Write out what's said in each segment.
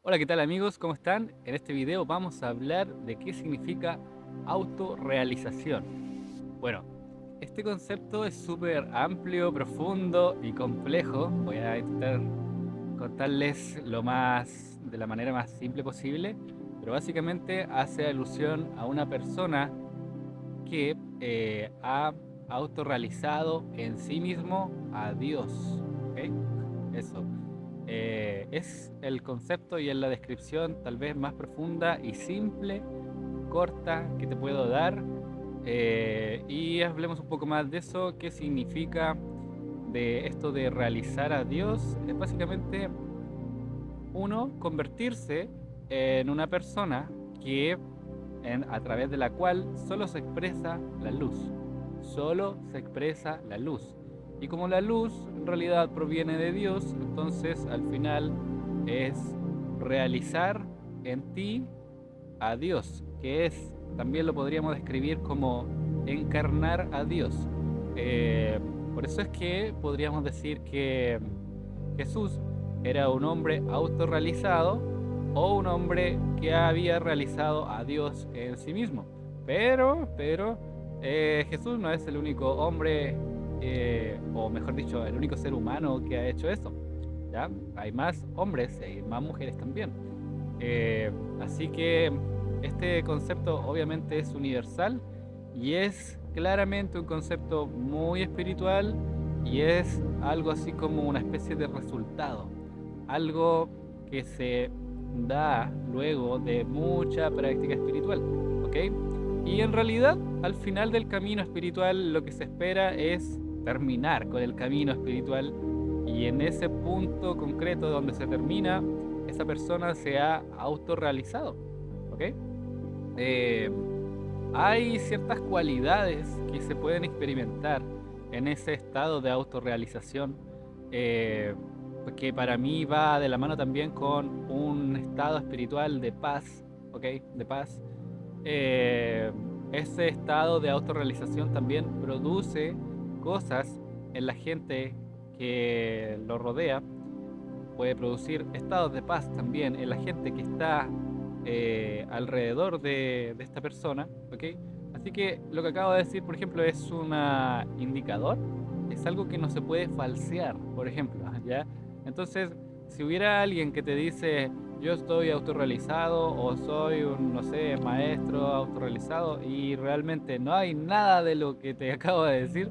Hola, ¿qué tal amigos? ¿Cómo están? En este video vamos a hablar de qué significa autorrealización. Bueno, este concepto es súper amplio, profundo y complejo. Voy a intentar contarles de la manera más simple posible, pero básicamente hace alusión a una persona que ha autorrealizado en sí mismo a Dios. ¿Ok? Eso. Es el concepto y en la descripción tal vez más profunda y simple, corta que te puedo dar. Y hablemos un poco más de eso, qué significa de esto de realizar a Dios. Es básicamente uno convertirse en una persona que a través de la cual solo se expresa la luz. Solo se expresa la luz. Y como la luz en realidad proviene de Dios, entonces al final es realizar en ti a Dios, que es, también lo podríamos describir como encarnar a Dios. Eh, por eso es que podríamos decir que Jesús era un hombre autorrealizado o un hombre que había realizado a Dios en sí mismo. Pero Jesús no es el único hombre, o mejor dicho, el único ser humano que ha hecho eso. ¿Ya? Hay más hombres y más mujeres también. Eh, Así que este concepto obviamente es universal y es claramente un concepto muy espiritual y es algo así como una especie de resultado, algo que se da luego de mucha práctica espiritual, ¿ok? Y en realidad, al final del camino espiritual, lo que se espera es terminar con el camino espiritual y en ese punto concreto donde se termina, esa persona se ha autorrealizado, ¿ok? Eh, Hay ciertas cualidades que se pueden experimentar en ese estado de autorrealización, eh, que para mí va de la mano también con un estado espiritual de paz, ¿ok? De paz. Eh, Ese estado de autorrealización también produce cosas en la gente que lo rodea, puede producir estados de paz también en la gente que está alrededor de esta persona, ¿ok? Así que lo que acabo de decir, por ejemplo, es un indicador, es algo que no se puede falsear, por ejemplo, ¿ya? Entonces, si hubiera alguien que te dice, yo estoy autorrealizado o soy un, no sé, maestro autorrealizado y realmente no hay nada de lo que te acabo de decir,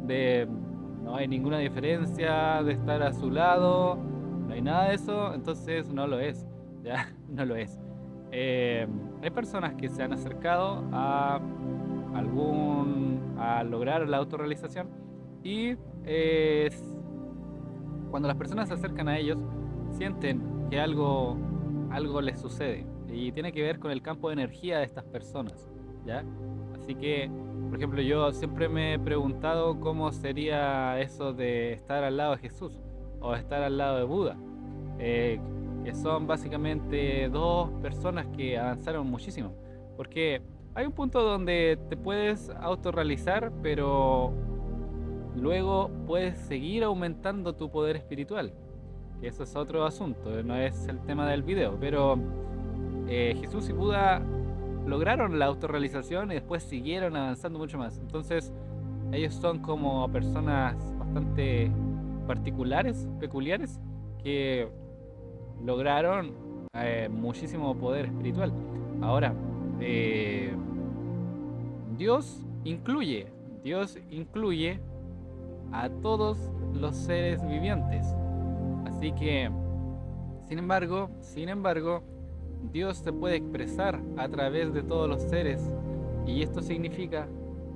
de, no hay ninguna diferencia de estar a su lado, no hay nada de eso, entonces no lo es, ya, no lo es. Eh, Hay personas que se han acercado a lograr la autorrealización y eh, cuando las personas se acercan a ellos, sienten que algo les sucede y tiene que ver con el campo de energía de estas personas, ¿ya? Así que, por ejemplo, yo siempre me he preguntado cómo sería eso de estar al lado de Jesús o estar al lado de Buda, eh, que son básicamente dos personas que avanzaron muchísimo, porque hay un punto donde te puedes autorrealizar, pero luego puedes seguir aumentando tu poder espiritual, que eso es otro asunto, no es el tema del video, pero Jesús y Buda lograron la autorrealización y después siguieron avanzando mucho más. Entonces, ellos son como personas bastante particulares, peculiares, que lograron muchísimo poder espiritual. Ahora, eh, Dios incluye, Dios incluye a todos los seres vivientes. Así que, sin embargo, Dios se puede expresar a través de todos los seres y esto significa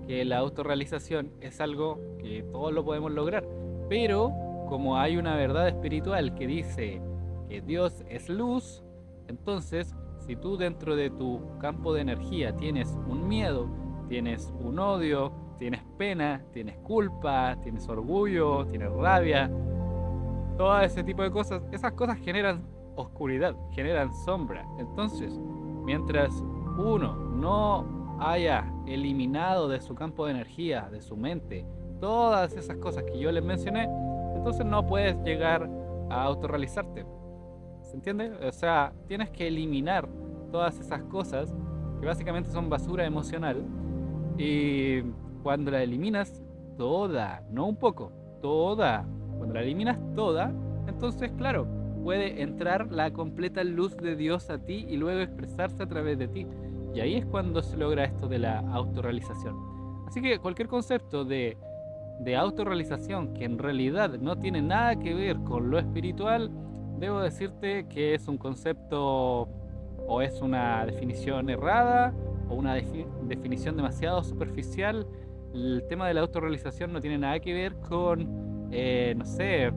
que la autorrealización es algo que todos lo podemos lograr. Pero como hay una verdad espiritual que dice que Dios es luz, entonces si tú dentro de tu campo de energía tienes un miedo, tienes un odio, tienes pena, tienes culpa, tienes orgullo, tienes rabia, todo ese tipo de cosas, esas cosas generan oscuridad, generan sombra. Entonces, mientras uno no haya eliminado de su campo de energía, de su mente, todas esas cosas que yo les mencioné, entonces no puedes llegar a autorrealizarte. ¿Se entiende? O sea, tienes que eliminar todas esas cosas que básicamente son basura emocional y cuando la eliminas toda, no un poco, toda, cuando la eliminas toda, entonces claro, puede entrar la completa luz de Dios a ti y luego expresarse a través de ti. Y ahí es cuando se logra esto de la autorrealización. Así que cualquier concepto de autorrealización que en realidad no tiene nada que ver con lo espiritual, debo decirte que es un concepto o es una definición errada o una definición demasiado superficial. El tema de la autorrealización no tiene nada que ver con, no sé,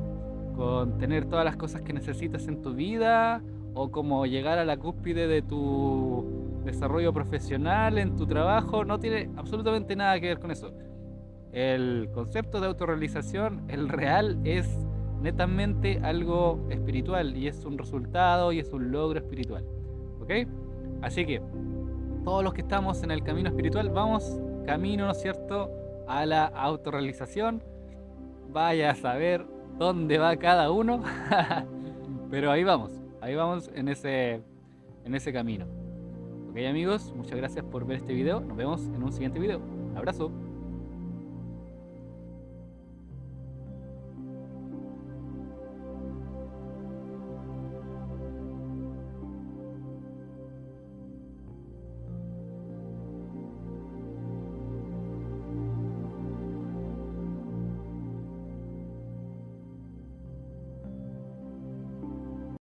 con tener todas las cosas que necesitas en tu vida o como llegar a la cúspide de tu desarrollo profesional en tu trabajo. No tiene absolutamente nada que ver con eso. El concepto de autorrealización, el real, es netamente algo espiritual y es un resultado y es un logro espiritual. ¿Ok? Así que todos los que estamos en el camino espiritual vamos camino, ¿no es cierto?, a la autorrealización. Vaya a saber dónde va cada uno, pero ahí vamos en ese camino. Ok amigos, muchas gracias por ver este video, nos vemos en un siguiente video. Abrazo.